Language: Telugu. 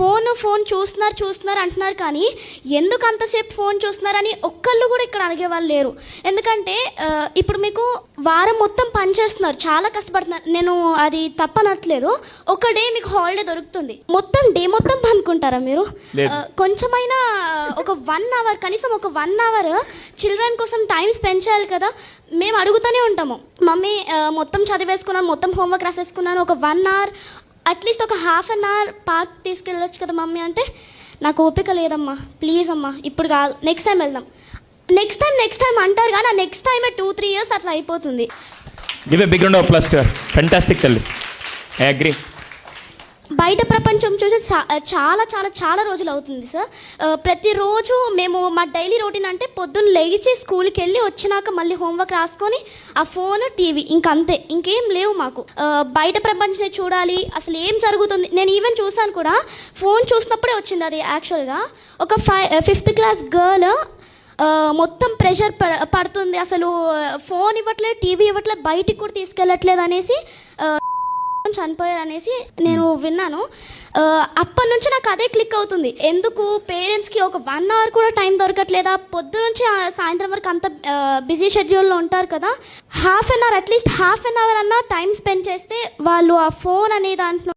ఫోన్ చూస్తున్నారు అంటున్నారు, కానీ ఎందుకు అంతసేపు ఫోన్ చూస్తున్నారని ఒక్కళ్ళు కూడా ఇక్కడ అడిగేవాళ్ళు లేరు. ఎందుకంటే ఇప్పుడు మీకు వారం మొత్తం పని చేస్తున్నారు, చాలా కష్టపడుతున్నారు, నేను అది తప్పనట్లేదు. ఒక డే మీకు హాలిడే దొరుకుతుంది, మొత్తం డే మొత్తం పనుకుంటారా మీరు? కొంచెమైనా ఒక 1 అవర్, కనీసం ఒక 1 అవర్ చిల్డ్రన్ కోసం టైం స్పెండ్ చేయాలి కదా. మేము అడుగుతూనే ఉంటాము, మమ్మీ మొత్తం చదివేసుకున్నాను, మొత్తం హోంవర్క్ రాసేసుకున్నాను, ఒక 1 అవర్ అట్లీస్ట్ ఒక ½ అన్ అవర్ పార్క్ తీసుకెళ్ళొచ్చు కదా మమ్మీ అంటే, నాకు ఓపిక లేదమ్మా, ప్లీజ్ అమ్మా ఇప్పుడు కాదు, నెక్స్ట్ టైం వెళ్దాం, నెక్స్ట్ టైం అంటారు, కానీ ఆ నెక్స్ట్ టైమే 2-3 ఇయర్స్ అట్లా అయిపోతుంది. Give a big round of applause to her. Fantastic తల్లి, ఐ అగ్రీ. బయట ప్రపంచం చూసి చాలా చాలా చాలా రోజులు అవుతుంది సార్. ప్రతిరోజు మేము మా డైలీ రొటీన్ అంటే పొద్దున్న లేచి స్కూల్కి వెళ్ళి వచ్చినాక మళ్ళీ హోంవర్క్ రాసుకొని ఆ ఫోన్, టీవీ, ఇంకంతే, ఇంకేం లేవు మాకు. బయట ప్రపంచం చూడాలి, అసలు ఏం జరుగుతుంది. నేను ఈవెన్ చూసాను కూడా, ఫోన్ చూసినప్పుడే వచ్చింది అది. యాక్చువల్గా ఒక 5th క్లాస్ గర్ల్ మొత్తం ప్రెషర్ పడుతుంది, అసలు ఫోన్ ఇవ్వట్లేదు, టీవీ ఇవ్వట్లేదు, బయటికి కూడా తీసుకెళ్ళట్లేదు అనేసి చనిపోయారు అనేసి నేను విన్నాను. అప్పటి నుంచి నాకు అదే క్లిక్ అవుతుంది, ఎందుకు పేరెంట్స్కి ఒక 1 అవర్ కూడా టైం దొరకట్లేదా? పొద్దు నుంచి సాయంత్రం వరకు అంత బిజీ షెడ్యూల్లో ఉంటారు కదా, ½ an hour, at least ½ an hour అన్నా టైం స్పెండ్ చేస్తే వాళ్ళు ఆ ఫోన్ అనే దాంట్లో